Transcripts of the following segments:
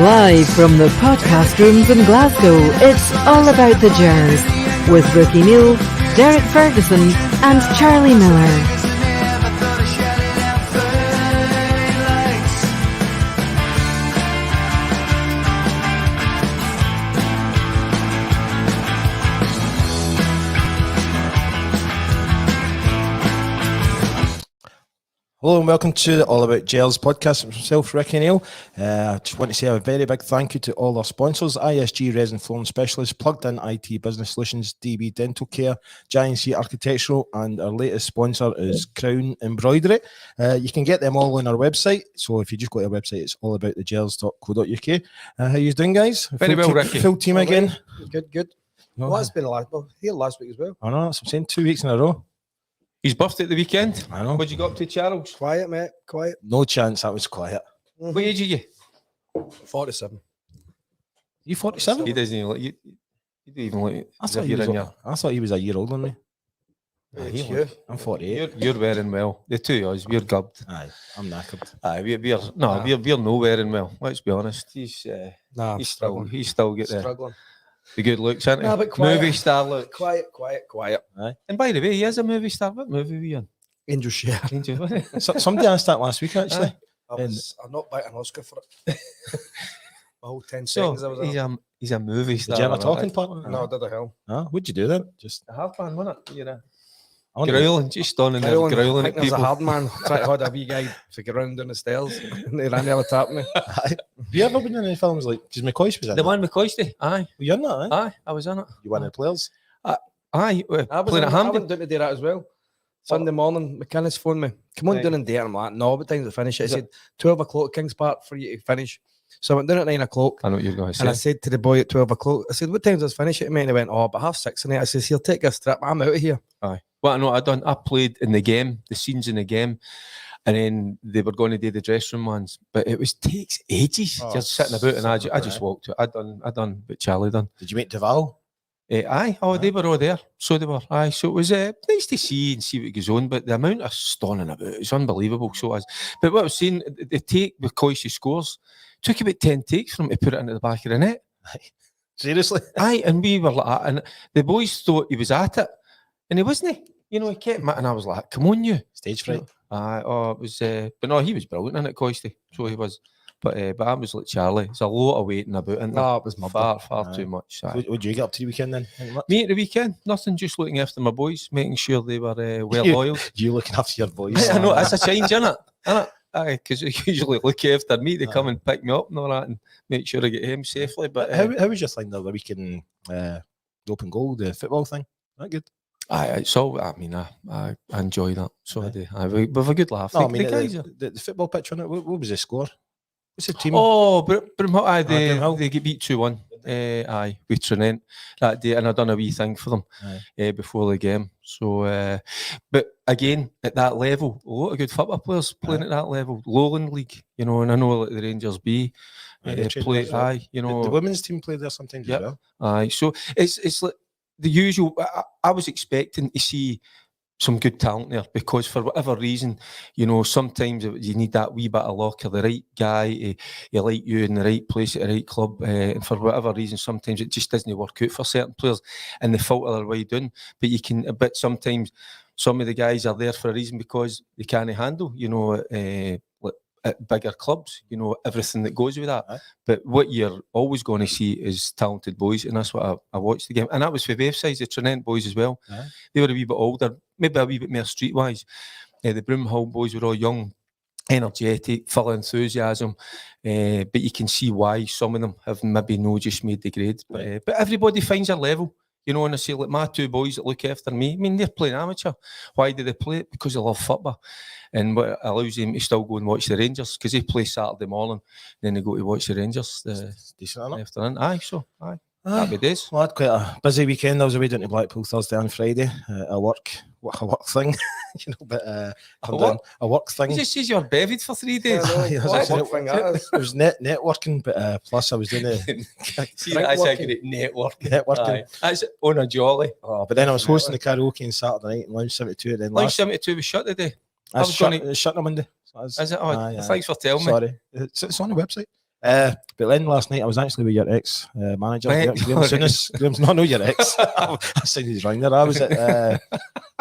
Live from the podcast rooms in Glasgow, it's all about the Gers with Ricki Neill, Derek Ferguson and Charlie Miller. Hello and welcome to the All About Gers podcast with myself, Ricki Neill. I just want to say a very big thank you to all our sponsors: ISG Resin Flooring Specialists, Plugged In IT Business Solutions, DB Dental Care, Giant Sea Architectural, and our latest sponsor is Crown Embroidery. You can get them all on our website, so if you just go to our website, it's allaboutthegers.co.uk. How you doing, guys? Very well, Ricki. Full team again? Good. Well, it's been here last week as well. I know, that's what I'm saying, 2 weeks in a row. His birthday at the weekend. I know. What'd you go up to, Charles? Quiet, mate. Quiet. No chance that was quiet. What age are you? 47. You 47? He doesn't even look. You don't even look. I thought he was a year older than me. It's you. I'm 48. You're wearing well. The two of us, we're glubbed. Aye, I'm knackered. Aye, we're no wearing well. Let's be honest. He's still got the good looks, isn't he? Nah, but quiet. Movie star look. Quiet. Aye. And by the way, he is a movie star. What movie were you in? Angel Share. Angel. Somebody asked that last week, actually. I'm not biting an Oscar for it. The whole 10 seconds I was So he's a movie star. Did you have a talking partner? No, I did the hell. What'd you do then? Just A hard man, wasn't it? You're I growling, just standing there growling at I was a people. hard man. Tried to hold a wee guy to get round down the stairs. And they ran over tapped me. Have you ever been in any films like, because McCoy's was in The it? one with Coisty. Aye. Were you in that, eh? Aye, I was in it. You one of the players? Aye, I playing at Hampden. went down to do that as well. Sunday morning, McInnes phoned me. Come on Right. down and do it. I'm like, no, what time to finish it? He said 12 o'clock Kings Park for you to finish. So I went down at 9 o'clock. I know what you're going to And I say. said to the boy at 12 o'clock, I said, what time does finish it, mate? And he went, about 6:30. And I says, he'll take a strip. I'm out of here. Aye. Well, I know I done. I played in the game, the scenes in the game, and then they were going to do the dressing room ones, but it takes ages just sitting about. And I just walked. I done what Charlie done. Did you meet Duval? Aye. Oh, they were all there. So they were. Aye. So it was nice to see and see what goes on. But the amount of stunning about it's unbelievable. So as, but what I was saying, the take with Coisty scores took about 10 takes for him to put it into the back of the net. Seriously? Aye, and we were like that, and the boys thought he was at it, and he wasn't. He kept and I was like, "Come on, you!" Stage fright. Aye, it was. But no, he was brilliant in it, Coisty. So he was. But I was like Charlie. It's a lot of waiting about, and No, it was far too much. Aye. What did you get up to the weekend then? Me at the weekend, nothing. Just looking after my boys, making sure they were well oiled. You looking after your boys? I know that's a change, isn't it? Aye, because they usually look after me. They come and pick me up and all that, and make sure I get home safely. But How was your thing the other week in the open goal, the football thing? That good? Aye, so I mean, I enjoy that. So I do. We've a good laugh. No, I The mean, guys are- the football pitch on it, what was the score? What's the team? Oh, Brimhill, aye, Brimhill. they get beat 2-1. Aye, with Trinent that day, and I done a wee thing for them before the game. So, but again, at that level, a lot of good football players playing at that level, Lowland League, and I know like the Rangers B They train play. there as well. Aye, The women's team play there sometimes Yep. as well. Aye, so it's like the usual. I was expecting to see some good talent there because for whatever reason, sometimes you need that wee bit of luck or the right guy, you like you in the right place at the right club, and for whatever reason, sometimes it just doesn't work out for certain players, and they falter their way down. But sometimes some of the guys are there for a reason because they can't handle, at bigger clubs, everything that goes with that. Aye. But what you're always going to see is talented boys, and that's what I watched the game. And that was for both sides, the Trinent boys as well. Aye. They were a wee bit older, maybe a wee bit more streetwise. The Brimhill boys were all young, energetic, full of enthusiasm. But you can see why some of them have maybe just made the grade. But everybody finds their level. And I say, like my two boys that look after me, I mean, they're playing amateur. Why do they play it? Because they love football. And what allows them to still go and watch the Rangers, because they play Saturday morning, then they go to watch the Rangers Decent, isn't it? afternoon. Aye. Happy days. Well, I had quite a busy weekend. I was away down to Blackpool Thursday and Friday. A work thing, a work thing. He just says you're bevied for 3 days. Yeah, it was networking, but plus I was doing the See, that's a great networking. That's on a jolly. Oh, but then I was hosting the karaoke on Saturday night in Lounge 72. Then Lunch 72 was shut today. it's shut on Monday. So Is it? Oh, aye. thanks for telling me. Sorry, it's on the website. But then last night I was actually with your ex-manager, Right. Graham Souness. Graham's not your ex. I said he's wrong there. I was at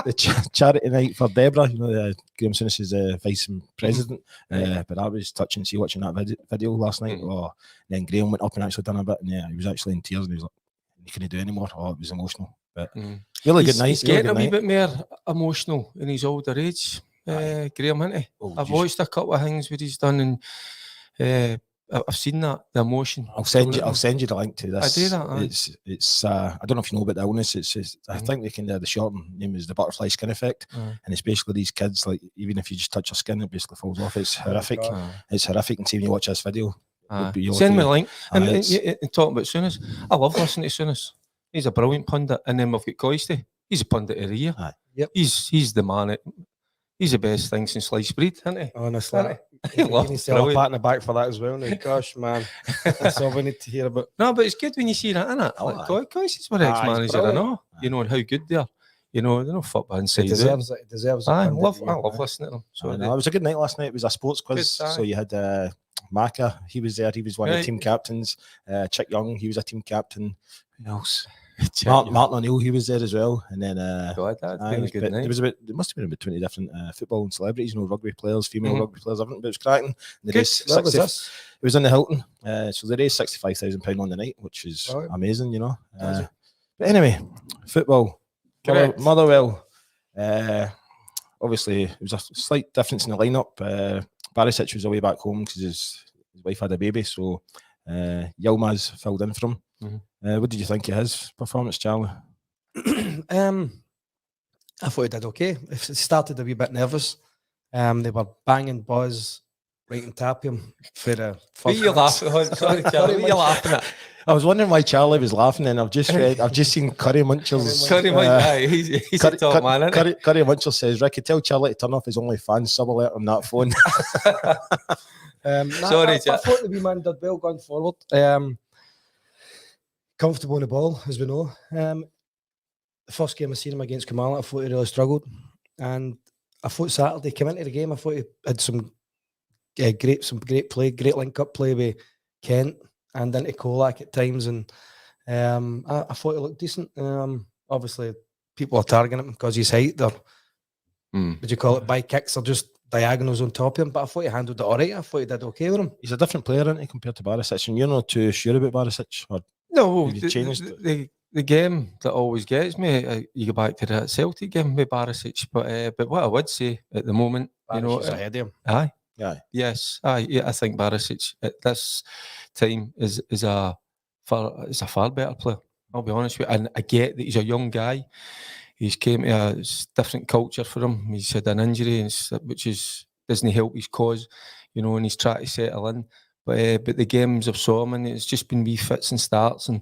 the charity night for Deborah. Graham Souness is the vice president. But I was watching that video last night. And then Graham went up and actually done a bit, and he was actually in tears, and he was like, "You couldn't do anymore." Oh, it was emotional. But really good night. He's getting a wee bit more emotional in his older age. Graham, isn't he? I've watched a couple of things where he's done, and I've seen that, the emotion. I'll send you the link to this. I do that. It's I don't know if you know about the illness. I think the short name is the butterfly skin effect, and it's basically these kids, like, even if you just touch your skin, it basically falls off. It's horrific. It's horrific. And see, when you watch this video, send me the link. And talking about Souness, I love listening to Souness. He's a brilliant pundit. And then we've got Coisty. He's a pundit of the year. Yep. He's the man. He's the best thing since sliced bread, isn't he? Honestly. He You need to have a pat on the back for that as well. Now. Gosh, man. That's all we need to hear about. No, but it's good when you see that, isn't it? Coisty's my ex-manager, I know. And how good they are. They're no football inside. He deserves it. He deserves it. I love listening to them. So it was a good night last night. It was a sports quiz. So you had Maka, he was there. He was one of the team captains. Chick Young, he was a team captain. Who else? Martin O'Neill, he was there as well. And then there must have been about 20 different football and celebrities, rugby players, female rugby players, everything. But it was cracking. It was in the Hilton. So they raised £65,000 on the night, which is amazing, But anyway, football. Motherwell. Obviously, it was a slight difference in the lineup. Barisic was away back home because his wife had a baby, so Yilmaz filled in for him. What did you think of his performance, Charlie? I thought he did okay. It started a wee bit nervous. They were banging Buzz right and tap him for the first. What are you laughing at? Sorry, Charlie. What are you laughing at? I was wondering why Charlie was laughing, and I've just seen Curry Muncher's. Curry Muncher, he's a top man, isn't he? Curry Muncher says, "Ricki, tell Charlie to turn off his OnlyFans sub alert on that phone." Sorry, I thought the wee man did well going forward. Comfortable on the ball, as we know. The first game I seen him against Kamala, I thought he really struggled, and I thought Saturday came into the game. I thought he had some great play, great link-up play with Kent and into Kolak at times, and I thought he looked decent. Obviously, people are targeting him because he's height. They're, would you call it, by kicks or just diagonals on top of him? But I thought he handled it all right. I thought he did okay with him. He's a different player, isn't he, compared to Barisic? And you're not too sure about Barisic? Or no, the game that always gets me, you go back to that Celtic game with Barisic, but what I would say at the moment, Barisic's ahead of him. Aye. Yeah. Yes. I think Barisic at this time is a far better player. I'll be honest with you. And I get that he's a young guy. He's came to a different culture for him. He's had an injury, which doesn't help his cause, and he's trying to settle in. But the games I've saw him, and it's just been wee fits and starts, and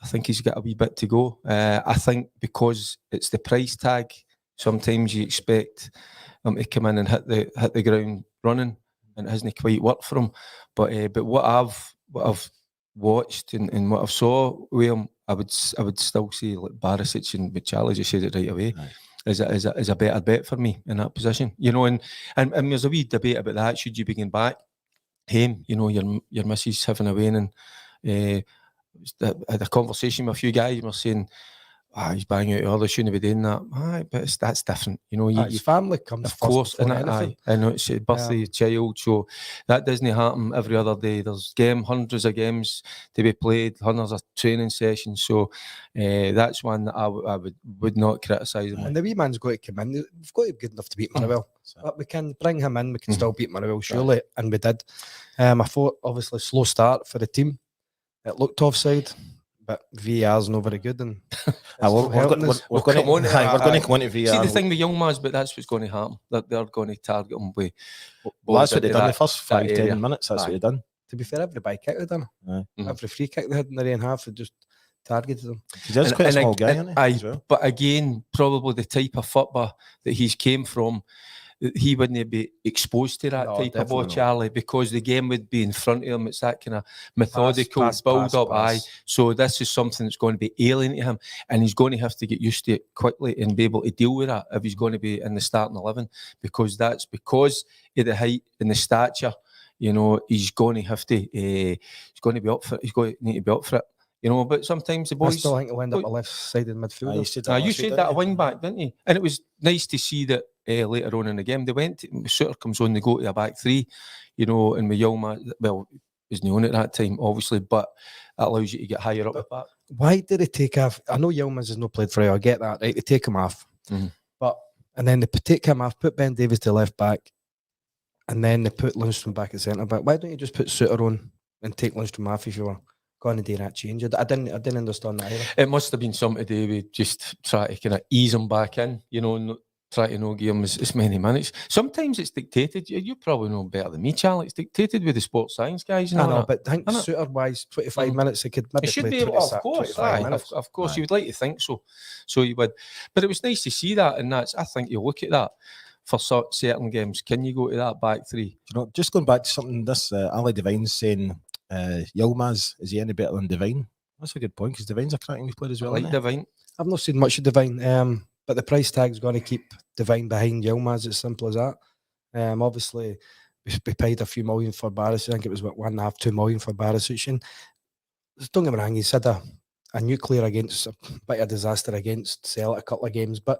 I think he's got a wee bit to go. I think because it's the price tag, sometimes you expect him to come in and hit the ground running, and it hasn't quite worked for him. But what I've watched and what I've saw with him, I would still say like Barisic, and Charlie just said it right away. Aye. Is a better bet for me in that position, and there's a wee debate about that. Should you begin back home, your missus having a wedding, and had a conversation with a few guys, and were saying, he's banging out others, shouldn't be doing that. But that's different, His family comes of course, and I know it's a birthday child, so that doesn't happen every other day. There's hundreds of games to be played, hundreds of training sessions, so that's one that I would not criticise him. And the wee man's got to come in. We've got to be good enough to beat Motherwell. But we can bring him in. We can still beat Motherwell, surely, and we did. I thought obviously slow start for the team. It looked offside. But VR's not very good, and we're going to come on to VAR. See, the thing with Yilmaz, but that's what's going to happen. They're going to target him with. Well, that's what they done the first 5-10 minutes. That's what they done. To be fair, every bye kick they done. Every free kick they had in the own half, they just targeted them. He's quite a small guy, isn't he? But again, probably the type of football that he's came from, he wouldn't be exposed to that type of ball, Charlie, because the game would be in front of him. It's that kind of methodical build-up. So this is something that's going to be alien to him, and he's going to have to get used to it quickly and be able to deal with that if he's going to be in the starting 11, because that's because of the height and the stature. you know, he's going to have to, he's going to be up for it. He's going to need to be up for it. You know, but sometimes the I boys. still think he'll end up a left-sided midfielder. You said that You last week, said didn't that a you? wing back, didn't you? And it was nice to see that later on in the game they went. Suter comes on, they go to a back three, you know, and with Yilmaz, well, was new on at that time, obviously, but that allows you to get higher up the back. Why did they take off? I know Yilmaz has not played for you. I get that. Right, they take him off, and then they take him off, put Ben Davies to left back, and then they put Lundstrom back at centre back. Why don't you just put Suter on and take Lundstrom off if you were going to do that change? I didn't understand that either. It must have been something to do with just try to kind of ease him back in, you know, try to not give him as many minutes. Sometimes it's dictated. You probably know better than me, Charlie. It's dictated with the sports science guys. I know, but I think Suter-wise, 25 minutes, he could maybe it should play be able, of course, of course, you would like to think so. So you would, but it was nice to see that, and that's. I think you look at that for certain games. Can you go to that back three? You know, just going back to something this Ali Devine's saying, Yilmaz, is he any better than Devine? That's a good point because Devine's a cracking player as well. I like Devine. I've not seen much of Devine, but the price tag's going to keep Devine behind Yilmaz. It's simple as that. Obviously, we paid a few million for Barisic. I think it was what, 1.5, 2 million for Barisic. And don't get me wrong, he's had a nuclear against a bit of disaster against Celtic a couple of games, but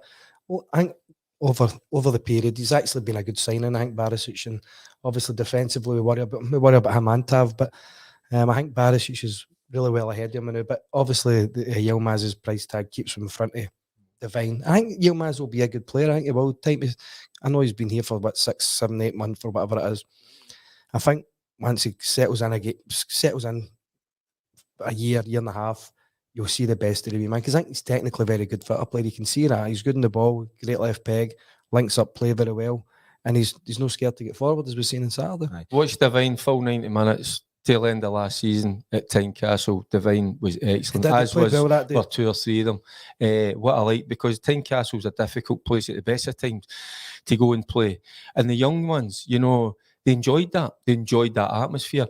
I think over the period he's actually been a good signing. I think Barisic, and obviously defensively we worry about him and Tav, but I think Barisic is really well ahead of him now. But obviously Yilmaz's price tag keeps him in front of Devine. I think Yilmaz will be a good player. I think he will. I know he's been here for about 6, 7, 8 months or whatever it is. I think once he settles in a year and a half, you'll see the best of the wee man. Because I think he's technically very good football player. You can see that. He's good in the ball, great left peg, links up play very well. And he's no scared to get forward, as we've seen on Saturday. Watch Devine full 90 minutes tail end of last season at Tynecastle. Devine was excellent, as was for 2 or 3 of them. What I like, because Tynecastle's a difficult place at the best of times to go and play. And the young ones, you know, they enjoyed that. They enjoyed that atmosphere.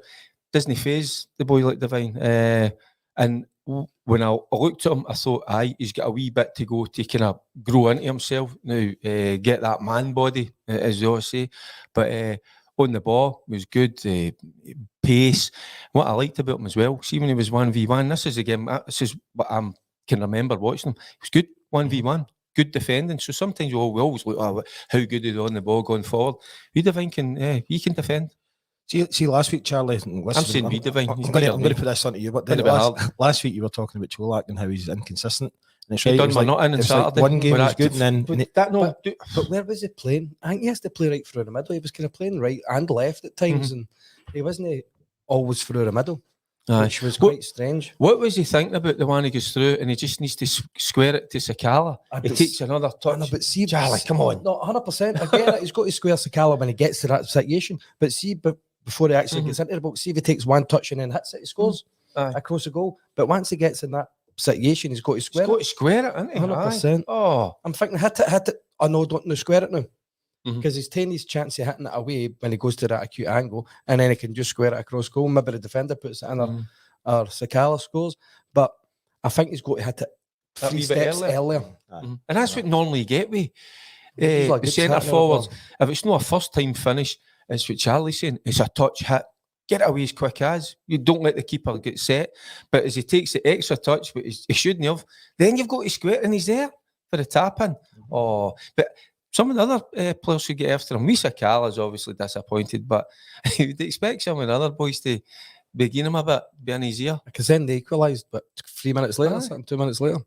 Doesn't faze the boy like Devine. And when I looked at him, I thought, he's got a wee bit to go to kind of grow into himself now, get that man body, as they always say. But on the ball was good, pace. What I liked about him as well, see when he was 1v1, this is what I can remember watching him. He was good 1v1, good defending. So sometimes we always look at how good is he on the ball going forward. Devine can, he can defend. See, last week, Charlie, I'm saying Devine. I'm going to put this onto you, but last week you were talking about Cholak and how he's inconsistent. And it's right, done not in Saturday. One game was good, and then but where was he playing? I think he has to play right through the middle. He was kind of playing right and left at times, and he wasn't always through the middle, which was quite strange. What was he thinking about the one he goes through, and he just needs to square it to Sakala? He takes another touch. No, but see, Charlie, come on. No, 100%. Again, he's got to square Sakala when he gets to that situation. But see, before he actually gets into the box, see if he takes one touch and then hits it, he scores across the goal. But once he gets in that situation, he's got to square it. He's got to square it, hasn't he? 100%. Oh, I'm thinking, hit it. Oh, no, don't square it now. Because he's taking his chance of hitting it away when he goes to that acute angle, and then he can just square it across goal. Maybe the defender puts it in or Sakala scores. But I think he's got to hit it 3 steps earlier. And that's what normally you get with the centre forwards. If it's not a first time finish, it's what Charlie's saying. It's a touch hit. Get it away as quick as. You don't let the keeper get set. But as he takes the extra touch, which he shouldn't have, then you've got to square it and he's there for the tap in. Oh, but some of the other players should get after him. Misa Kala's obviously disappointed, but you'd expect some of the other boys to begin him a bit, be in his ear. Because then they equalised, but 3 minutes later, 2 minutes later.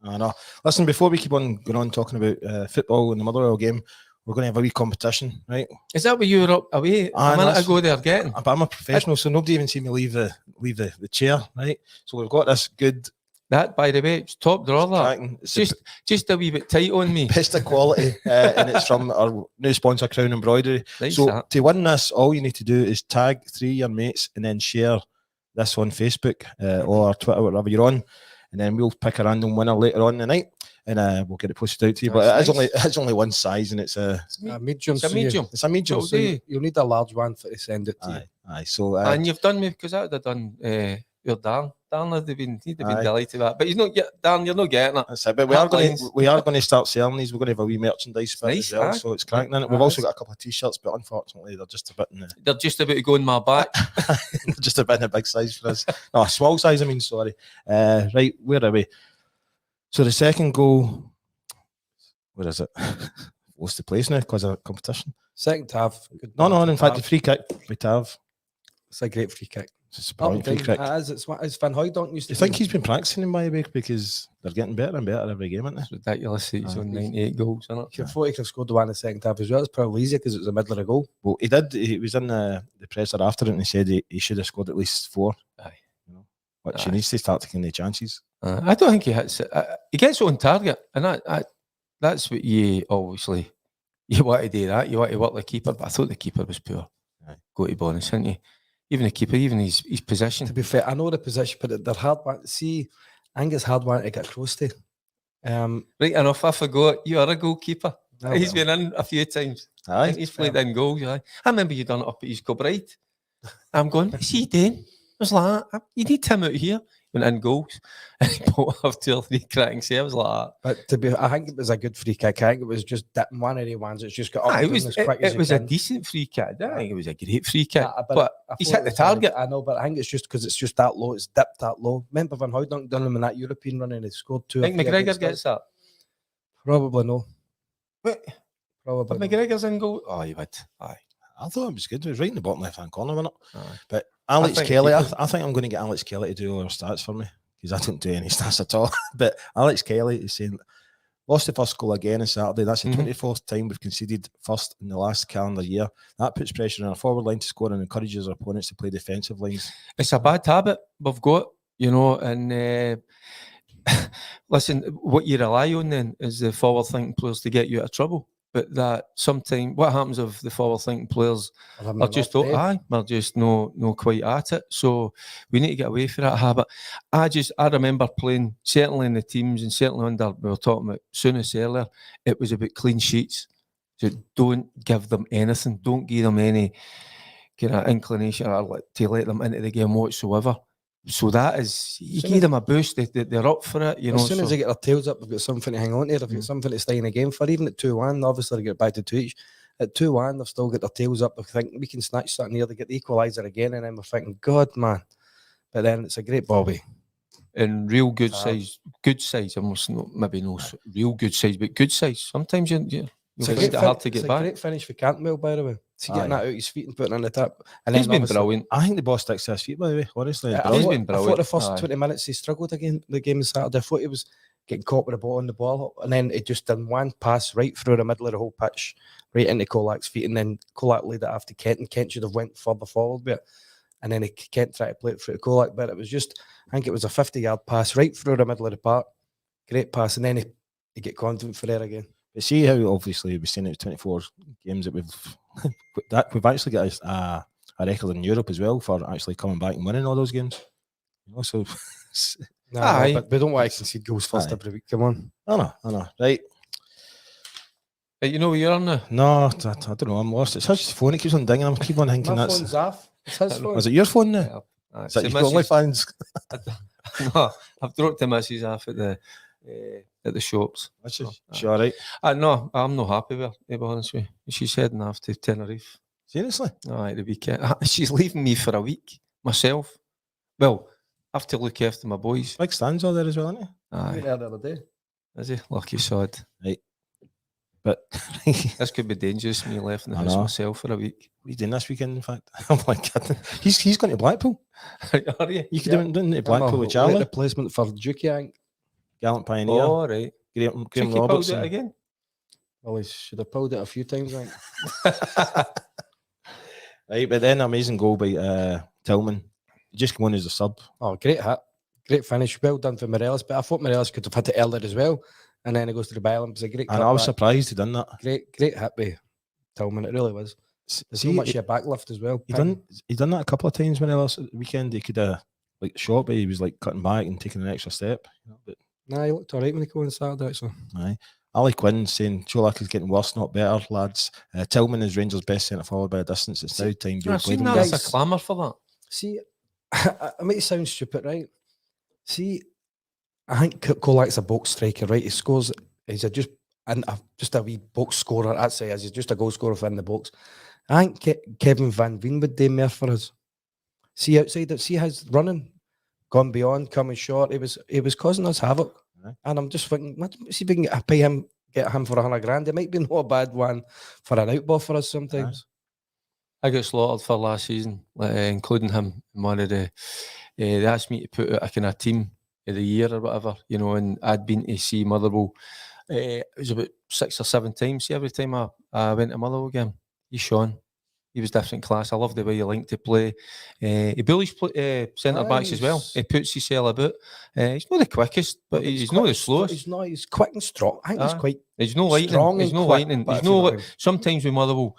I know. Listen, before we keep on going on talking about football and the Motherwell game, we're going to have a wee competition, right? Is that what you were up away a minute ago there getting? But I'm a professional, so nobody even seen me leave the chair, right? So we've got this good. That, by the way, it's top drawer. That just a wee bit tight on me. Best of quality, and it's from our new sponsor, Crown Embroidery. Nice so that. To win this, all you need to do is tag 3 of your mates and then share this on Facebook or Twitter, whatever you're on, and then we'll pick a random winner later on in the night. And we'll get it posted out to you. But it's only one size, and it's a medium. It's a medium. It's a medium. So you'll need a large one to send it to you. Aye. So and you've done me because I would have done You're Dan. Dan would have been, he'd have been Aye. delighted with that. But he's not Dan, you're not getting it. That's it. But Headlines. we are going to start selling these. We're going to have a wee merchandise bit Nice, as well, aye. so it's cracking in it. We've also got a couple of t-shirts, but unfortunately they're just a bit in the They're just about to go in my back. just a bit in a big size for us. No, a small size, I mean, sorry. Right, where are we? So the second goal, where is it? What's the place now because of competition? Second half. No, in fact, the free kick by Tav. It's a great free kick. It's a brilliant free kick. It's Van Hooijdonk used to. You think he's been practicing in my way because they're getting better and better every game, aren't they? It's ridiculous. He's on 98 goals, isn't it? I thought he could have scored the one in the second half as well. It's probably easier because it was the middle of the goal. Well, he did. He was in the presser after it and he said he should have scored at least 4. Aye. You know, which he needs to start taking the chances. I don't think he hits it. He gets on target, and that's what you obviously you want to do. That you want to work the keeper, but I thought the keeper was poor. Aye. Go to bonus, didn't you? Even the keeper, even his position. To be fair, I know the position, but they're hard one. See, I think it's hard one to get close to. Right enough, I forgot you are a goalkeeper. Oh, He's well. been in a few times. I Aye. think he's played in goals. Aye. I remember you done it up at East Kilbride. I'm going, what's he doing? I was like, you need him out here. Went in goals. And he pulled off 2 or 3 cracking saves like that. But to be, I think it was a good free kick. I think it was just that one of the ones that's just got up. Aye, it was, as quick as it was a can. decent free kick. I don't think it was a great free kick. But he's thought hit the it was a- target. I know, but I think it's just because it's just that low. It's dipped that low. Remember Van Hooijdonk done him in that European run and he scored 2 I think or 3 McGregor against gets us? that. Probably no. But Probably. But no. McGregor's in goal. Oh, he would. Aye. I thought it was good. It was right in the bottom left-hand corner, wasn't it? Aye. But Alex think Kelly, people- I think I'm going to get Alex Kelly to do all our stats for me because I don't do any stats at all. But Alex Kelly is saying, lost the first goal again on Saturday. That's the 24th time we've conceded first in the last calendar year. That puts pressure on our forward line to score and encourages our opponents to play defensive lines. It's a bad habit we've got, you know, and listen, what you rely on then is the forward-thinking players to get you out of trouble. But that sometimes, what happens if the forward-thinking players are just, we're just no quite at it. So we need to get away from that habit. I remember playing, certainly in the teams and certainly under, we were talking about Souness earlier, it was about clean sheets. So don't give them anything. Don't give them any kind of inclination or to let them into the game whatsoever. So that is, you give them a boost, they're up for it. You know, as soon as they get their tails up, they've got something to hang on to. They've got something to stay in the game for. Even at 2-1, obviously they get back to 2 each. At 2-1, they've still got their tails up. They think we can snatch something here. They get the equaliser again, and then we're thinking, God, man. But then it's a great Bobby. And real good size, almost maybe no real good size, but good size. Sometimes you find it hard to get back. It's a great finish for Cantwell, by the way. See, getting that out his feet and putting it on the tap. And He's then been brilliant. I think the boss sticks to his feet, by the way, honestly. He's been I brilliant. thought the first Aye. 20 minutes he struggled again, the game on Saturday. I thought he was getting caught with the ball on the ball. And then it just done one pass right through the middle of the whole pitch, right into Kolak's feet. And then Kolak laid it after Kent. And Kent should have went further forward with it. And then Kent tried to play it through to Kolak. But it was just, I think it was a 50-yard pass right through the middle of the park. Great pass. And then he get confident for there again. But see how obviously we've seen it 24 games that we've actually got a record in Europe as well for actually coming back and winning all those games. You know, so No, but we don't want to concede goals first every week. Come on. I know. Right. You know where you're on now? No, I don't know. I'm lost. It's his phone. It keeps on dinging. I keep on thinking My that's. phone's off. It's his phone. Was it your phone now? Aye. Is that See, your OnlyFans? No, I've dropped the missus off at the shops. She all right? No, I'm not happy with her, to be honest with you. She's heading off to Tenerife. Seriously? Aye, the weekend. She's leaving me for a week, myself. Well, I have to look after my boys. Big stands all there as well, isn't it? Aye. The other day. Is he? Lucky sod. Right. But This could be dangerous, me left in the I house know. myself for a week. what are you doing this weekend, in fact? I'm like, he's going to Blackpool. Are you? You could do it to Blackpool with Late Charlie. replacement for Dukey, I think. Gallant Pioneer. Oh, right. Graham Think he pulled Robertson. it again? Well, he should have pulled it a few times, I think. Right, but then amazing goal by Tillman. He just come on as a sub. Oh, great hit. Great finish. Well done for Morelos. But I thought Morelos could have hit it earlier as well. And then he goes to the byline. It was a great And I was cutback. surprised he done that. Great hit by Tillman. It really was. There's See, so much of a backlift as well. He done that a couple of times when else at the weekend. He could have like shot, but he was like cutting back and taking an extra step. You know, but Nah, he looked all right when he came on Saturday, actually. aye. Ali Quinn saying Cholak is getting worse, not better, lads. Tillman is Rangers' best centre forward by a distance. It's now time I've Joe seen played him. that. guys. There's a clamour for that. See, I might sound stupid, right? See, I think Kolak's a box striker, right? He scores. He's just a wee box scorer. I'd say he's just a goal scorer in the box. I think Kevin Van Veen would do more for us. See outside that. See his running, gone beyond, coming short. He was causing us havoc, and I'm just thinking, see if we can get him for $100,000. It might be not a bad one for an outball for us sometimes. I got slaughtered for last season, including him in one of the. They asked me to put out a kind of team of the year or whatever, and I'd been to see Motherwell. It was about 6 or 7 times. See, every time I went to Motherwell game, he's Sean. He was different class. I love the way he liked to play. He bullies centre backs as well. He puts himself about. He's not the quickest, but he's not the slowest. He's quick and strong. I think he's quite. He's no lightning. Strong He's and no quick, lightning. Sometimes with Motherwell,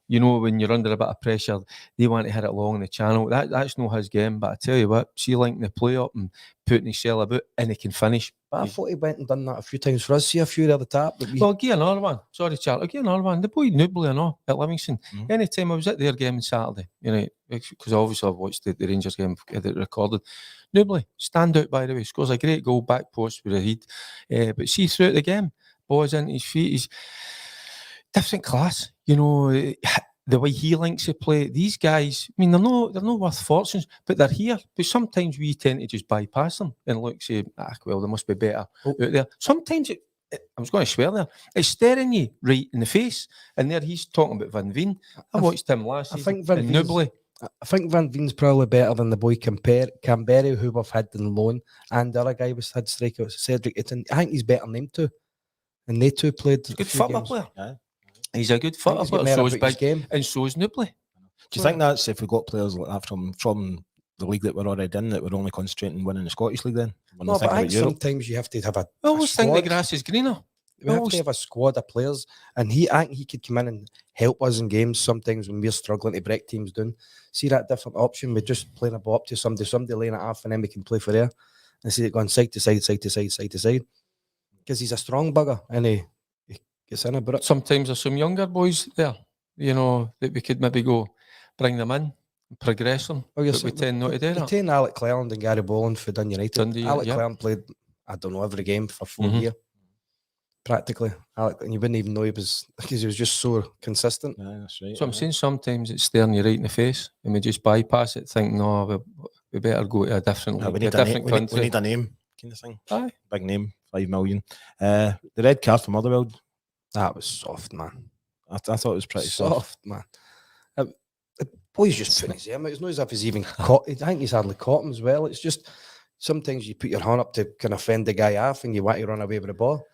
when you're under a bit of pressure, they want to hit it long in the channel. That's not his game. But I tell you what, see linking the play up and putting himself about, and he can finish. But I thought he went and done that a few times for us. See a few there at the top. Well, give another one. Sorry, Charlie. Give another one. The boy Nubly and all at Livingston. Anytime I was at their game on Saturday, because obviously I've watched the Rangers game, get it recorded. Nubly, stand out by the way, scores a great goal, back post with a heat. But see throughout the game, balls into his feet, he's different class. The way he links to play, these guys, I mean, they're no worth fortunes, but they're here. But sometimes we tend to just bypass them and look, say, well, there must be better out there. Sometimes I was going to swear there, it's staring you right in the face. And there he's talking about Van Veen. I watched him last season. I think Van Veen's probably better than the boy Canberra, who we've had in loan, and the other guy was had striker, Cedric. I think he's better than them two. And they two played. Good football player. Yeah. He's a good football player, so is big, and so is Nubly. Do you think that's if we got players like that from the league that we're already in, that we're only concentrating on winning the Scottish League then? No, but I think sometimes you have to have a. I always think the grass is greener. We have to have a squad of players, and I think he could come in and help us in games sometimes when we're struggling to break teams down. See that different option? We're just playing a ball up to somebody laying it off, and then we can play for there and see it going side to side, side to side, side to side. Because he's a strong bugger, and he gets in about it. Sometimes there's some younger boys there, that we could maybe go bring them in, progress them. Oh, but we tend not to do that. Taking Alec Cleland and Gary Boland for Dundee United. Alec Cleland played, I don't know, every game for 4 years. Practically. And you wouldn't even know he was, because he was just so consistent. Yeah, that's right. So I'm saying sometimes it's staring you right in the face and we just bypass it, think, no, we better go to a different league, a different country. We need a name, kind of thing. Aye. Big name, 5 million. The red card for Motherwell. That was soft, man. I thought it was pretty soft, man. The boy's just putting his arm out. It's not as if he's even caught. I think he's hardly caught him as well. It's just sometimes you put your hand up to kind of fend the guy off and you want to run away with the ball.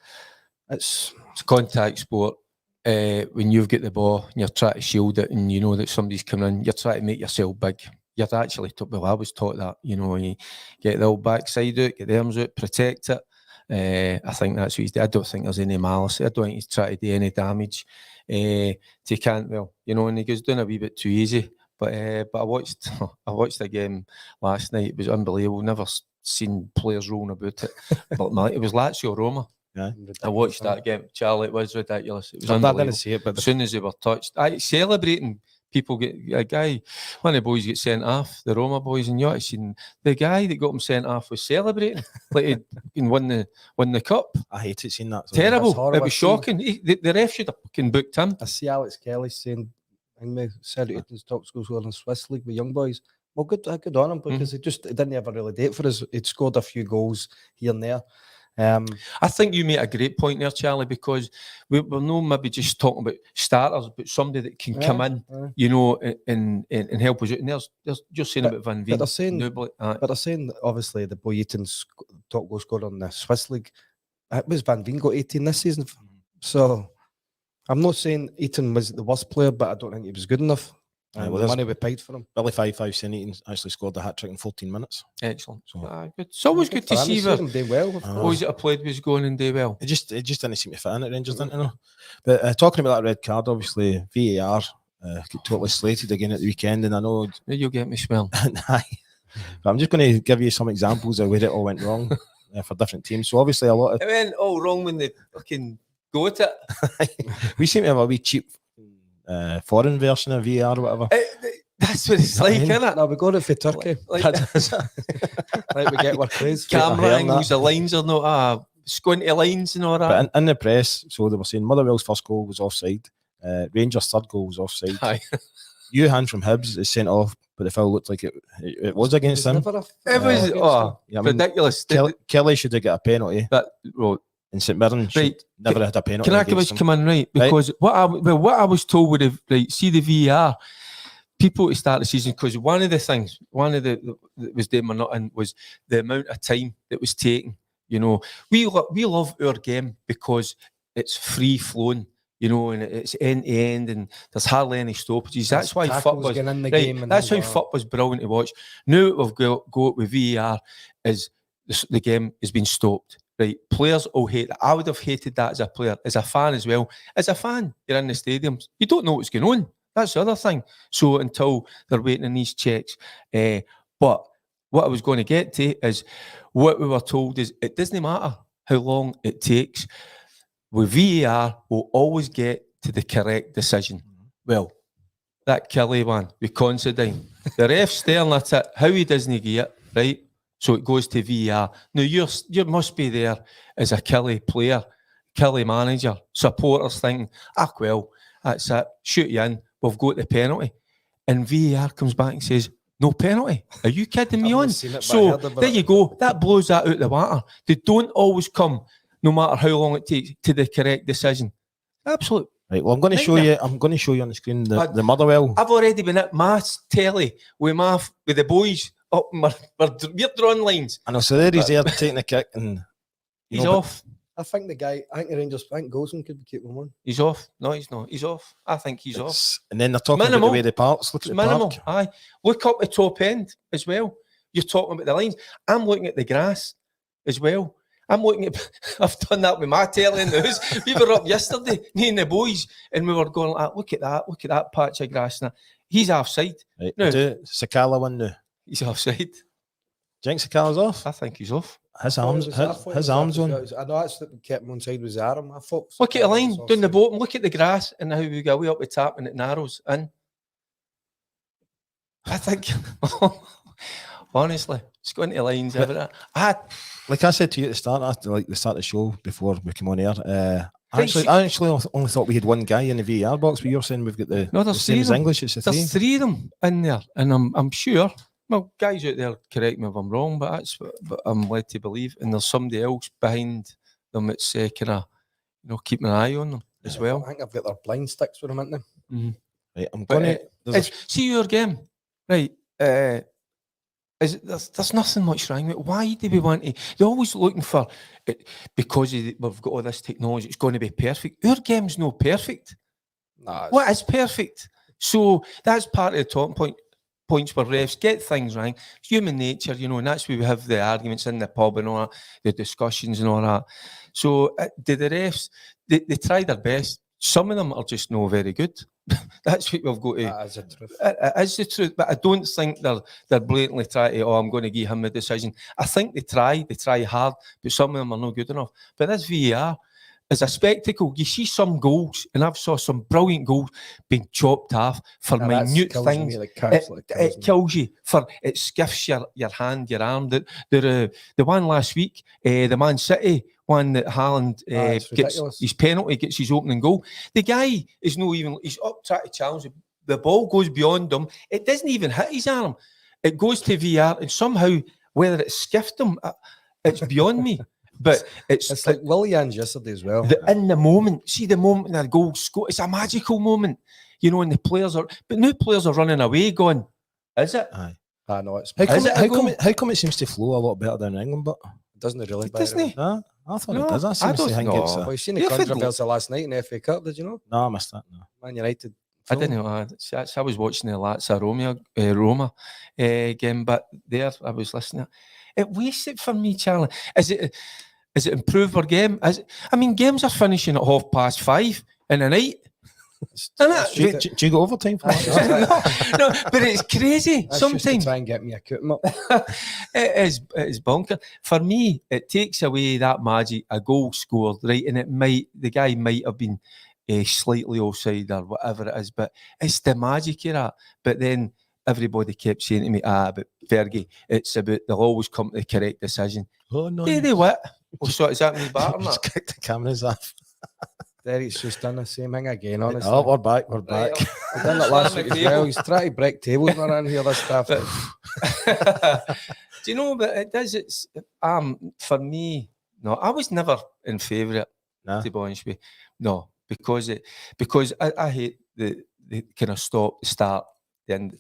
It's contact sport. When you've got the ball and you're trying to shield it and you know that somebody's coming in, you're trying to make yourself big. You're actually, I was taught that, you get the old backside out, get the arms out, protect it. I think that's what he's did. I don't think there's any malice. I don't think he's trying to do any damage to Cantwell, and he goes down a wee bit too easy. But I watched the game last night. It was unbelievable. Never seen players rolling about it. But it was Lazio Roma. Yeah. I watched that game, Charlie. It was ridiculous. It was unbelievable. I didn't see it, but as soon as they were touched, celebrating. People get a guy, one of the boys gets sent off, the Roma boys, and you ought to seen the guy that got him sent off was celebrating like he won the cup. I hated seeing that. Terrible. It was shocking. The ref should have fucking booked him. I see Alex Kelly saying, "I'm Sergio's top goal scorer in the Swiss League with young boys." Well, good on him because it didn't ever really date for us. He'd scored a few goals here and there. I think you made a great point there, Charlie, because we're not maybe just talking about starters, but somebody that can come in, and help us out. And there's just saying about Van Veen. But they're saying obviously the boy Eaton's top goal scorer in the Swiss League. It was Van Veen got 18 this season. So I'm not saying Eaton was the worst player, but I don't think he was good enough. The money we paid for him. Billy 5-5 saying Eaton actually scored a hat-trick in 14 minutes. Excellent. So, good. It's always good to see where boys that have played was going and do well. It just didn't seem to fit in at Rangers, didn't it? But talking about that red card, obviously VAR got totally slated again at the weekend, and I know you'll get me smell. But I'm just going to give you some examples of where it all went wrong for different teams. So obviously a lot of it went all wrong when they fucking go at it. We seem to have a wee cheap foreign version of VAR or whatever. That's what it's like, isn't it? No, we got it for Turkey. Like, Like we get our clothes. camera hearing angles, the lines are not squinty lines and all that. But in the press, so they were saying Motherwell's first goal was offside. Rangers' third goal was offside. Aye. Johan from Hibs is sent off, but the foul looked like it was against him. It was Yeah, I mean, ridiculous. Kelly should have got a penalty, But well, and St Mirren Right. never had a penalty. can I against him. come in right? Because what I was told would have see the VAR people to start the season, because one of the things that was doing my nut in was the amount of time that was taken. You know, we love our game because it's free flowing. You know, and it's end to end, and there's hardly any stoppages. That's why football. in the Right, game and that's all why that. football's brilliant to watch. Now that we've got with VAR, is the game has been stopped. Right, players will hate that. I would have hated that as a player, as a fan as well. As a fan, you're in the stadiums, you don't know what's going on. That's the other thing. So until they're waiting on these checks, but what I was going to get to is what we were told is it doesn't matter how long it takes. With VAR, we'll always get to the correct decision. Well, that Kelly one with Considine, the ref's staring at it, how he doesn't get it, right? So it goes to VAR. Now you must be there as a Kelly player, Kelly manager, supporters thinking, well, that's it, shoot you in, we've got the penalty. And VAR comes back and says, no penalty. Are you kidding me I've on? not seen it, but I So heard about there it. you go. That blows that out the water. They don't always come, no matter how long it takes, to the correct decision. Absolute. Right. Well, I'm going to show you. I'm going to show you on the screen the Motherwell. I've already been at my telly with the boys up. We're drawing lines. I know. So there he's there taking the kick, and He's know, but- off. I think the Rangers, I think Golson could keep him on. He's off. No, he's not. He's off. I think he's off. And then they're talking Minimal. about the way the parks. Look It's at the minimal. park. Aye. Look up the top end as well. You're talking about the lines. I'm looking at the grass as well. I'm looking at. I've done that with my telly in the house. We were up yesterday, me and the boys, and we were going like, look at that patch of grass. Now he's offside. Right. No. Do Sakala win now. He's offside. Do you think Sakala's off? I think he's off. His arms on. I know that's what kept him on side with his arm. I thought. Look at the line was down the offside. bottom. Look at the grass and how we go way up the top and it narrows in. I think, honestly, it's going to lines. Everything. Like I said to you at the start, after like the start of the show before we came on air, I Right, actually only thought we had one guy in the VAR box, but you're saying we've got the No, there's same three as of them. English. It's a three. There's three of them in there, and I'm sure. Well, guys out there, correct me if I'm wrong, but that's what I'm led to believe. And there's somebody else behind them that's kind of, keeping an eye on them as well. I think I've got their blind sticks with them, haven't they? Mm-hmm. Right, I'm But, going to. see your game, right? There's nothing much wrong with it. Why do we want to? They're always looking for it because we've got all this technology. It's going to be perfect. Our game's not perfect. Nah, What is perfect? So that's part of the talking points where refs get things wrong. Human nature, and that's where we have the arguments in the pub and all that, the discussions and all that. So the refs, they try their best. Some of them are just not very good. That's what we've got to. that is the truth. It is the truth, but I don't think they're blatantly trying to. I'm going to give him a decision. I think they try hard, but some of them are not good enough. But this VAR is a spectacle. You see some goals, and I've saw some brilliant goals being chopped off for Nah, that's minute kills me, things. like, absolutely kills It me. kills you for it skiffs your hand, your arm. The one last week, the Man City one that Haaland it's gets ridiculous. his penalty, gets his opening goal. The guy is no even. He's up trying to challenge. The ball goes beyond him. It doesn't even hit his arm. It goes to VAR, and somehow whether it skiffed him, it's beyond me. But It's like Williams yesterday as well. in the moment, see the moment that goal score, it's a magical moment, and the players are, but now players are running away going, is it? Aye. I know it's. How come it seems to flow a lot better than England? But It doesn't it really? Doesn't it? I thought No, it does. I I seems to don't think know. it's. Well, you've seen the Yeah, if it- controversy last night in the FA Cup, did you know? No, I missed that. No. Man United. I didn't know. I was watching the Lazio Roma game, but there I was listening. It wasted for me, Charlie. Is it improved our game? Games are finishing at 5:30 in the night. Isn't it? Do you go overtime for that? no, but it's crazy. That's just to Sometimes try and get me a cutting up. it is bonker. For me, it takes away that magic. A goal scored, right, and the guy might have been slightly offside or whatever it is, but it's the magic of that. But then everybody kept saying to me, but Fergie, it's about they'll always come to the correct decision. Oh no! They what? Well, so is that me battering Just that? kick the cameras off. Derek's just done the same thing again, honestly. Oh, we're back. We're Right, back. He's done it last week as well. He's trying to break tables around here, this stuff. Do you know, but it does, it's, for me, no, I was never in favour of it, Nah. to be honest with you. No, because I hate the kind of stop, start, the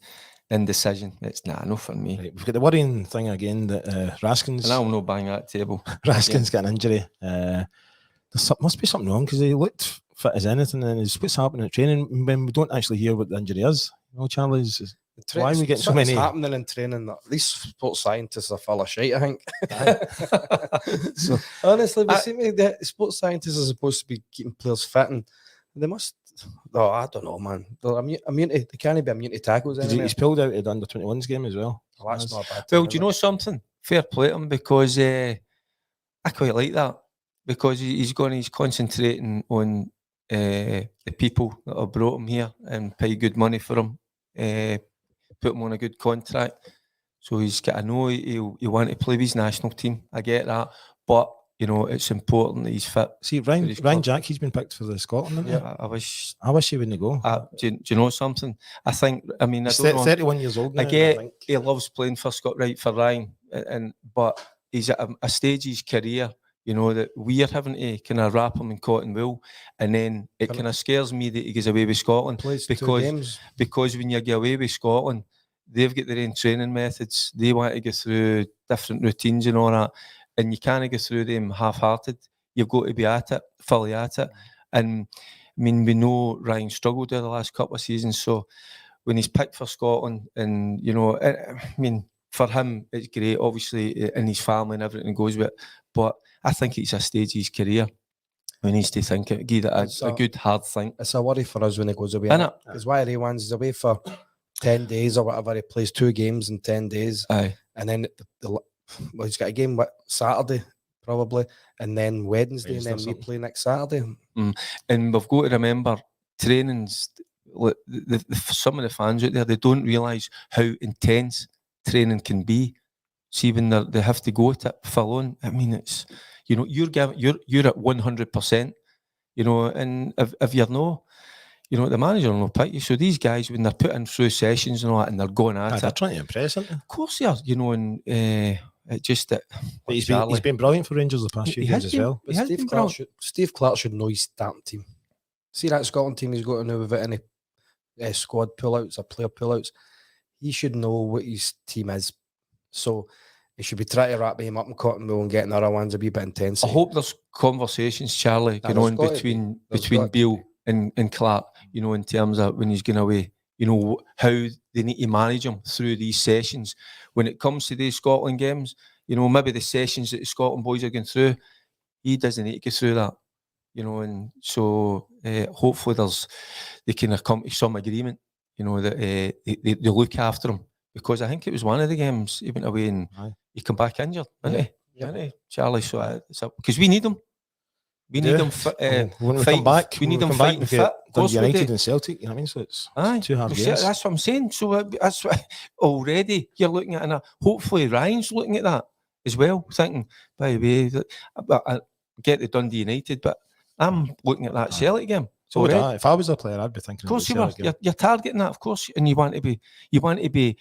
indecision. It's no for me. Right, we've got the worrying thing again that Raskin's... And I'll no bang that table. Raskin's got an injury. Must be something wrong because he looked fit as anything, and it's what's happening at training when we don't actually hear what the injury is. You know, Charlie, why are we getting so many? What's happening in training? That these sports scientists are full of shit, I think. So honestly, we see me, the sports scientists are supposed to be keeping players fit, and they must. Oh, I don't know, man. They're immune to, they can't be immune to tackles anymore. He's pulled out of the under-21s game as well. Well, that's not bad. Well, do you know something? Fair play to him, because I quite like that, because he's concentrating on the people that have brought him here and pay good money for him, put him on a good contract. So I know he'll want to play with his national team. I get that, but you know it's important that he's fit. See, Ryan Jack, he's been picked for the Scotland. Isn't he? Yeah, I wish he wouldn't go. do you know something? I think. I mean, He's I don't know. 31 years old now. I get he loves playing for Scotland, right, for Ryan, but he's at a stage of his career, you know, that we are having to kind of wrap him in cotton wool, and then it kind of scares me that he goes away with Scotland, because when you get away with Scotland, they've got their own training methods. They want to go through different routines and all that, and you can't go through them half-hearted. You've got to be at it, fully at it. And I mean, we know Ryan struggled there the last couple of seasons, so when he's picked for Scotland, and you know, I mean, for him, it's great, obviously, and his family and everything goes with it. But I think it's a stage of his career when he needs to think it, give it a good hard think. It's a worry for us when he goes away. Because why are he ones? He's away for 10 days or whatever. He plays 2 games in 10 days. Aye. And then he's got a game Saturday, probably, and then Wednesday, and then we play next Saturday. And we've got to remember, training's, some of the fans out there, they don't realise how intense training can be. See, when they have to go at it full on, I mean, it's, you know, you're at 100%, you know, and if you're no, you know, the manager will not pick you. So these guys, when they're putting through sessions and all that, and they're going at it, they're trying to impress, aren't they? Of course they are, you know, and it just that. He's been brilliant for Rangers the past few games as well. But Steve Clark should know his starting team. See that Scotland team he's got to know without any squad pullouts or player pullouts. He should know what his team is. So he should be trying to wrap him up in cotton wool and getting other ones a wee bit intense. I hope there's conversations, Charlie, going on between Beale and Clark, you know, in terms of when he's going away, you know, how they need to manage him through these sessions. When it comes to these Scotland games, you know, maybe the sessions that the Scotland boys are going through, he doesn't need to go through that, you know, and so hopefully they can come to some agreement, you know, that they look after him. Because I think it was one of the games he went away and he come back injured, didn't he, Charlie? So because we need him. We need them when we come back. We need them fighting fit. United and Celtic, you know what I mean? So it's 2 hard games. That's what I'm saying. So that's what, already you're looking at, and hopefully Ryan's looking at that as well, thinking, by the way, I get the Dundee United, but I'm looking at that Celtic game. So if I was a player, I'd be thinking. Of course you were. You're targeting that, of course, and you want to be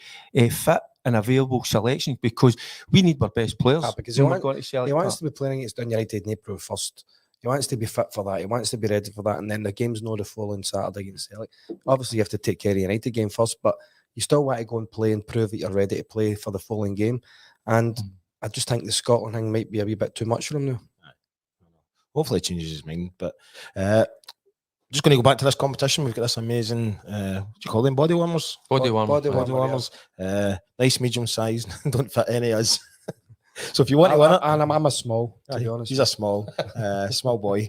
fit and available selection, because we need our best players. Because he wants to be playing against Dundee United in April first. He wants to be fit for that. He wants to be ready for that. And then the game's not the following Saturday against Celtic. Obviously, you have to take care of the United game first, but you still want to go and play and prove that you're ready to play for the following game. And I just think the Scotland thing might be a wee bit too much for him now. Hopefully, it changes his mind. But just going to go back to this competition. We've got this amazing, what do you call them? Body warmers? Body warmers. Nice, medium size. Don't fit any of us. So if you want to win it, and I'm a small, to be honest. He's a small boy.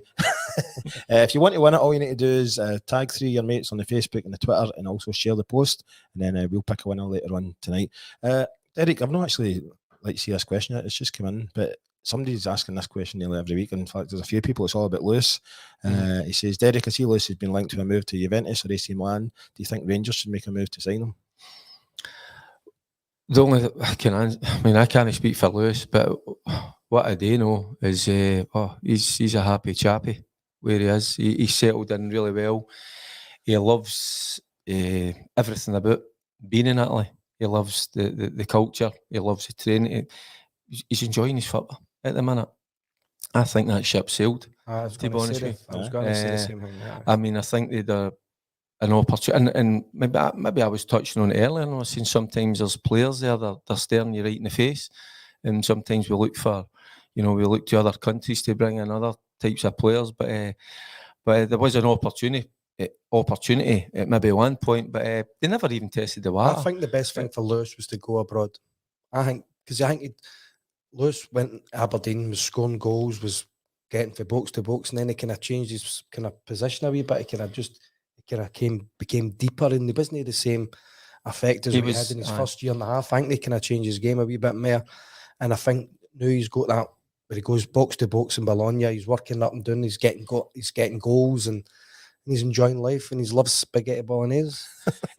If you want to win it, all you need to do is tag 3 of your mates on the Facebook and the Twitter, and also share the post, and then we'll pick a winner later on tonight. Derek, I've not actually like to see this question yet. It's just come in, but somebody's asking this question nearly every week. In fact, there's a few people. It's all a bit Lewis. He says, Derek, I see Lewis has been linked to a move to Juventus or AC Milan. Do you think Rangers should make a move to sign him? The only I can't speak for Lewis, but what I do know is he's a happy chappy where he is. He's settled in really well. He loves everything about being in Italy. He loves the culture. He loves the training. He's enjoying his football at the minute. I think that ship sailed. I was To be honest with you, I was going to say the same thing. Yeah. I mean, I think they'd an opportunity, and maybe I was touching on it earlier. And I was saying sometimes there's players there they're staring you right in the face, and sometimes we look to other countries to bring in other types of players. But there was an opportunity at maybe one point, but they never even tested the water. I think the best thing for Lewis was to go abroad. I think Lewis went to Aberdeen, was scoring goals, was getting from box to box, and then he kind of changed his kind of position a wee bit. He became deeper, and he wasn't the same effect as he had in his first year and a half. I think they kind of changed his game a wee bit more, and I think now he's got that where he goes box to box in Bologna. He's working up and down. He's getting goals, and he's enjoying life, and he loves spaghetti bolognese.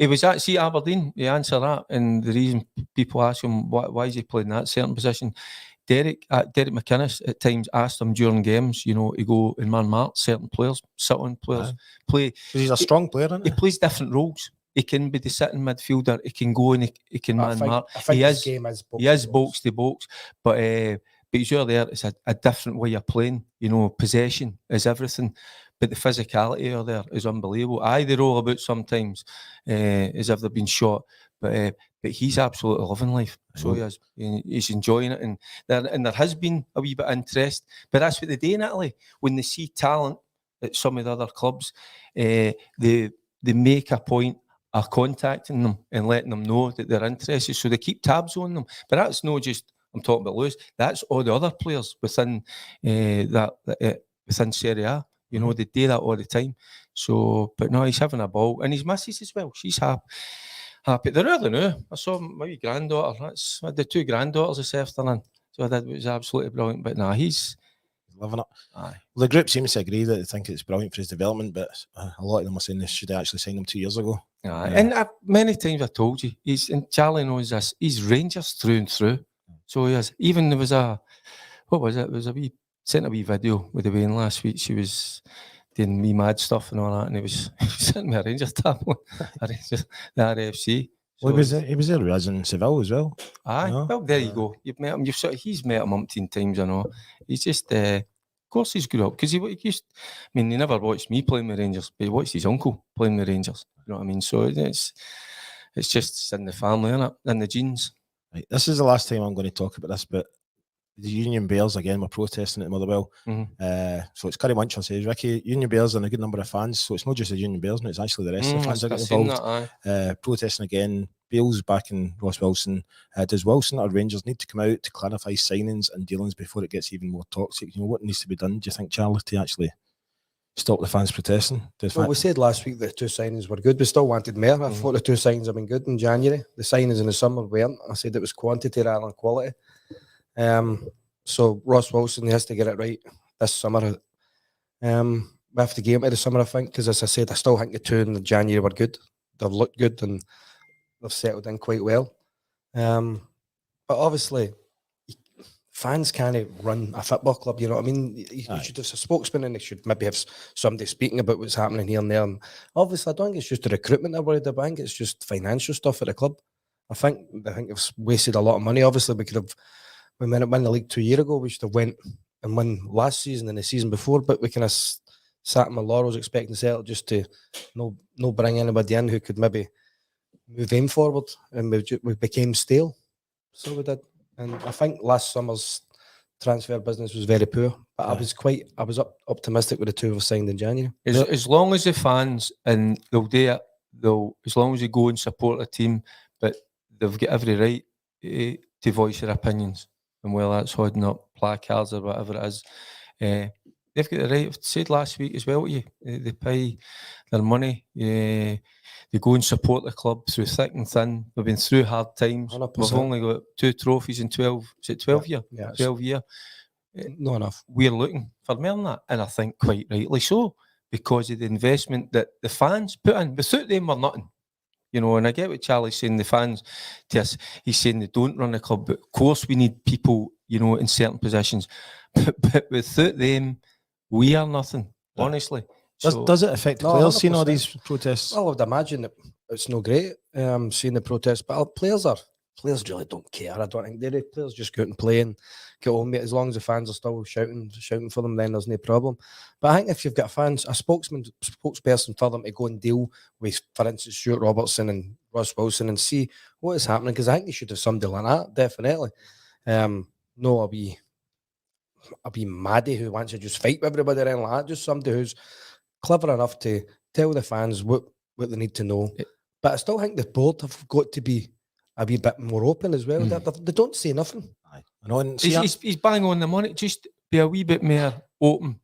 He was at Aberdeen. He answered that, and the reason people ask him why is he playing that certain position. Derek McInnes at times asked him during games, to go and man-mark certain players, sit on players, play. He's a strong player, isn't he? He plays different roles. He can be the sitting midfielder. He can go and he can man-mark. He is box to box, but he's there. It's a different way of playing. Possession is everything, but the physicality out there is unbelievable. They roll about sometimes as if they've been shot, but he's absolutely loving life. So he is. He's enjoying it, and there has been a wee bit of interest. But that's what they do in Italy. When they see talent at some of the other clubs, they make a point of contacting them and letting them know that they're interested. So they keep tabs on them. But that's not just, I'm talking about Lewis, that's all the other players within within Serie A. They do that all the time. So, but no, he's having a ball, and his missus as well. She's happy. They're really new. I saw my wee granddaughter. I had the two granddaughters this afternoon. So it was absolutely brilliant. But no, he's loving it. Aye. Well, the group seems to agree that they think it's brilliant for his development, but a lot of them are saying they should have actually signed him 2 years ago. Aye. And many times I told you, and Charlie knows this, he's Rangers through and through. So he is. Even there was sent a wee video with the Wayne last week. She was doing me mad stuff and all that, and he was sitting with a Rangers tablet, the RFC. So Well, he was there as in Seville as well. Aye, No? well, there you go. You've met him. He's met him umpteen times, I know. He's just, of course, he's grew up because he used. I mean, he never watched me playing with Rangers, but he watched his uncle playing with Rangers. You know what I mean? So it's just in the family, isn't it? In the genes. Right. This is the last time I'm going to talk about this, but the Union Bears again were protesting at Motherwell. So it's Curry Muncher says, Ricky, Union Bears and a good number of fans, so it's not just the Union Bears, no, it's actually the rest of the fans that get involved. Protesting again. Bale's backing Ross Wilson. Does Wilson or Rangers need to come out to clarify signings and dealings before it gets even more toxic? What needs to be done, do you think, Charlie, to actually stop the fans protesting? We said last week that 2 signings were good. We still wanted more. I thought the 2 signings have been good in January. The signings in the summer weren't. I said it was quantity rather than quality. So Ross Wilson, he has to get it right this summer. We have to give him to the summer, I think, because as I said, I still think the 2 in January were good. They've looked good and they've settled in quite well. But obviously, fans can't run a football club, you know what I mean? You should have a spokesman, and they should maybe have somebody speaking about what's happening here and there. And obviously, I don't think it's just the recruitment they're worried about. I think it's just financial stuff at the club. I think they've wasted a lot of money. Obviously, we could have, when we won the league 2 years ago, we should have went and won last season and the season before, but we kind of sat in my laurels expecting Celtic just to no bring anybody in who could maybe move him forward, and we became stale. So we did. And I think last summer's transfer business was very poor, but I was optimistic with the 2 of us signed in January. As long as the fans, and they'll do it, as long as they go and support the team, but they've got every right to voice their opinions, and whether that's holding up placards or whatever it is, they've got the right. I've said last week as well to you, they pay their money, they go and support the club through thick and thin. We've been through hard times. 100%. We've only got 2 trophies in 12. Is it 12 year? Yeah, 12 year. Not enough. We're looking for more than that, and I think quite rightly so, because of the investment that the fans put in. Without them, we're nothing. You know, and I get what Charlie's saying, the fans, to us, he's saying they don't run the club, but of course we need people, you know, in certain positions. But without them, we are nothing, honestly. Does it affect the players seeing all these protests? Well, I would imagine that it's no great seeing the protests, but players really don't care. I don't think the players just go out and play and get on with it. As long as the fans are still shouting for them, then there's no problem. But I think if you've got fans, a spokesperson for them to go and deal with, for instance, Stuart Robertson and Ross Wilson and see what is happening, because I think they should have somebody like that, definitely. No, I'll be Maddie who wants to just fight with everybody around like that. Just somebody who's clever enough to tell the fans what they need to know. But I still think the board have got to be a wee bit more open as well. They don't say nothing. He's bang on the money. Just be a wee bit more open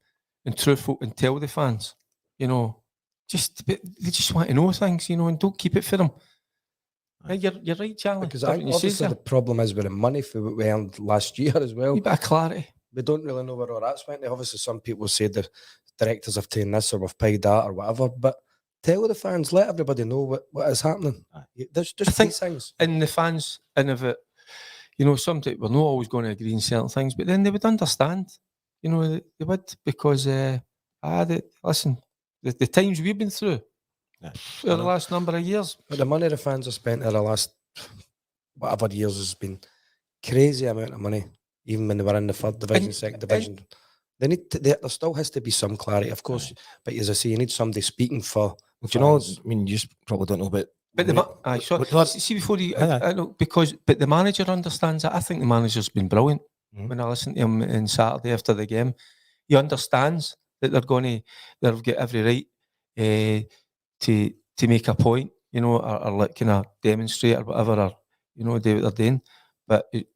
and truthful and tell the fans, you know, they just want to know things, you know, and don't keep it for them. You're right, Charlie. Because obviously the problem is with the money for what we earned last year as well. A bit of clarity. We don't really know where all that's went. Obviously, some people say the directors have taken this or we've paid that or whatever, but tell the fans, let everybody know what is happening. There's just these things. And the fans, and if it, you know, sometimes we're not always going to agree on certain things, but then they would understand, you know, they would, because, listen, the times we've been through for the last number of years. But the money the fans have spent in the last whatever years has been crazy amount of money, even when they were in the third division, second division. There still has to be some clarity, of course, but as I say, you need somebody speaking for. Do you know? I mean, you just probably don't know about. But see before you, I know, but the manager understands that. I think the manager's been brilliant. When I listened to him on Saturday after the game, he understands that they've got every right to make a point, you know, or like kind of demonstrate or whatever, or you know, do what they're doing.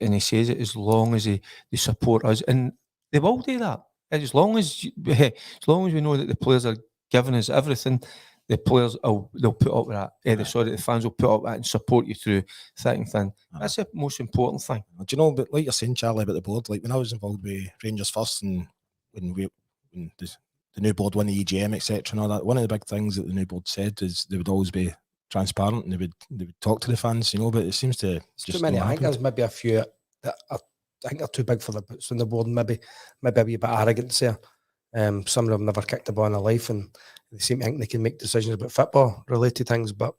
And he says it as long as they support us, and they will do that. As long as we know that the players are giving us everything, the players they'll put up with that. The fans will put up with that and support you through thick and thin. That's the most important thing. Do you know? But like you're saying, Charlie, about the board, like when I was involved with Rangers first, and when the new board won the EGM, etc., and all that, one of the big things that the new board said is they would always be transparent and they would talk to the fans, you know. But it seems to just too many. I think there's maybe a few that I think they're too big for the boots on the board, and maybe a wee bit arrogance there. Some of them never kicked a ball in their life, and they seem to think they can make decisions about football related things. But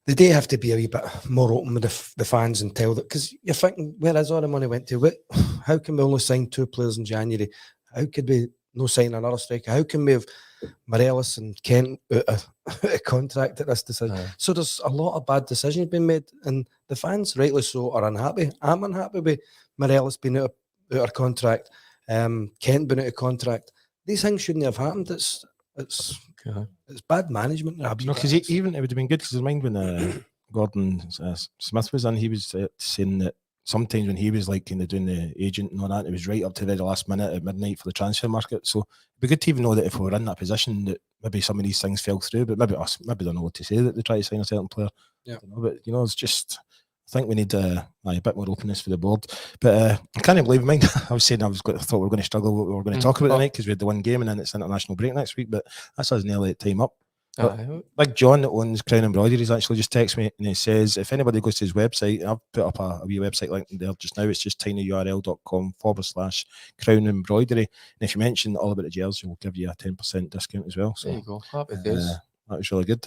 they do have to be a wee bit more open with the fans and tell that, because you're thinking, where is all the money went to? How can we only sign 2 players in January? How could we no sign another striker? How can we have Morelos and Kent out of contract at this decision? So there's a lot of bad decisions being made, and the fans, rightly so, are unhappy. I'm unhappy with Morelos being out of contract, Kent being out of contract. These things shouldn't have happened. It's bad management. Because even it would have been good, because I mind when Gordon Smith was in, he was saying that sometimes when he was like kind of doing the agent and all that, it was right up to the last minute at midnight for the transfer market. So it'd be good to even know that if we were in that position, that maybe some of these things fell through, but maybe they don't know what to say, that they try to sign a certain player. Yeah. But you know, it's just, I think we need a bit more openness for the board. But I can't believe, I was saying I thought we were going to struggle what we were going to talk about tonight, because we had the one game and then it's international break next week, but that's us nearly at time up. Big John that owns Crown Embroideries actually just texted me and he says if anybody goes to his website, I've put up a wee website link there just now, it's just tinyurl.com/Crown Embroidery, and if you mention all about the Gers, we'll give you a 10% discount as well. So there you go. Happy days. That was really good.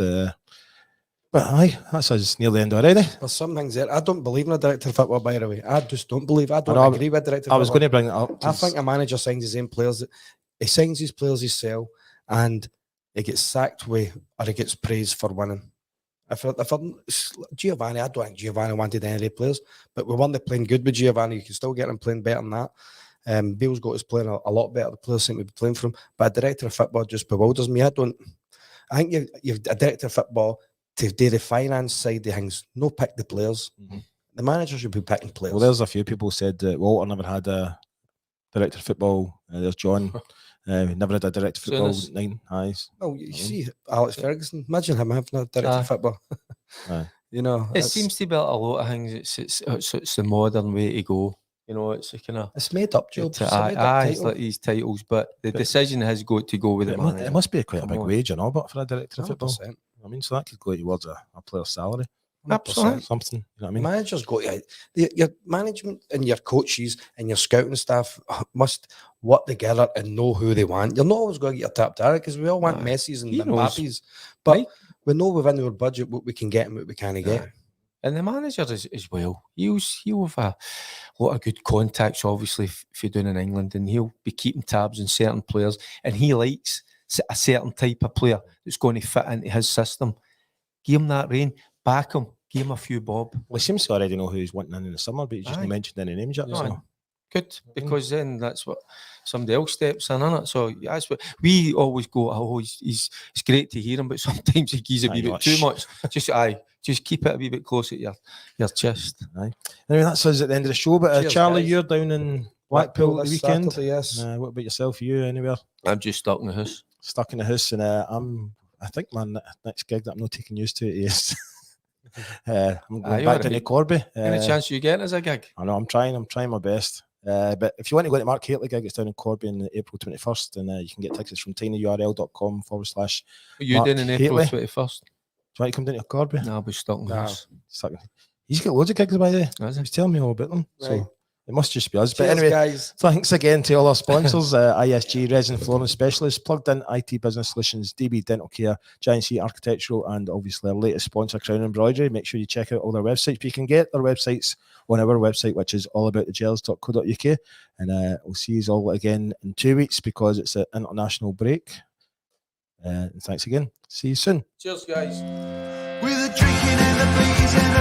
But aye, that's us near the end already. There's some things there. I don't believe in a director of football, by the way. I just don't believe. I don't agree with director of football. I was going to bring that up. I think a manager signs his own players. He signs his players himself, and he gets sacked with, or he gets praised for winning. If Giovanni, I don't think Giovanni wanted any of the players, but we weren't playing good with Giovanni. You can still get him playing better than that. Bale's got us playing a lot better. The players seem to be playing for him, but a director of football just bewilders me. I think you've a director of football to do the finance side of things, no pick the players. Mm-hmm. The manager should be picking players. Well, there's a few people said that Walter never had a director of football. There's John. Never had a director of football with 9 eyes. Oh, you see, Alex Ferguson. Imagine him having a director of football. You know, it seems to be a lot of things. It's the modern way to go. You know, it's a kind of it's made up job. It's like these titles, but the decision has got to go with the manager. It must be quite a big wage, you know, but for a director of football. I mean, so that could go towards a player's salary. Absolutely. Something, you know what I mean? Managers got your management and your coaches and your scouting staff must work together and know who they want. You're not always going to get your top direct because we all want Messi's and Mbappe's, but we know within our budget what we can get and what we can't get. And the manager as well. He'll have a lot of good contacts, obviously, if you're doing in England, and he'll be keeping tabs on certain players. And he likes a certain type of player that's going to fit into his system. Give him that rein, back him, give him a few bob. Well, he seems to already know who he's wanting in the summer, but he just not mentioned any names yet. So. Good, because then that's what somebody else steps in, innit? So that's what we always go. Oh, he's great to hear him, but sometimes he gives a wee bit too much. Just keep it a wee bit close at your chest. Aye. Anyway, that's us at the end of the show. But Cheers, Charlie, guys. you're down in Blackpool the weekend. Saturday, yes. What about yourself? You anywhere? I'm just stuck in the house. Stuck in the house, and I think my next gig that I'm not taking used to is. I'm going back to Corby. Any chance you get as a gig? I know I'm trying my best. But if you want to go to Mark Hateley gig, it's down in Corby on April 21st, and you can get tickets from tinyurl.com/. What you doing in April 21st? Do you want to come down to Corby? No, I'll be stuck in the house. He's got loads of gigs, by the way. He was telling me all about them. Right. So it must just be us. Cheers, but anyway, guys. Thanks again to all our sponsors, ISG, Resin Flooring Specialists, Plugged In IT Business Solutions, DB Dental Care, Giant Sea Architectural, and obviously our latest sponsor, Crown Embroidery. Make sure you check out all their websites. You can get their websites on our website, which is allaboutthegels.co.uk. And we'll see you all again in 2 weeks because it's an international break. And thanks again. See you soon. Cheers, guys. With a drinking and a pleasing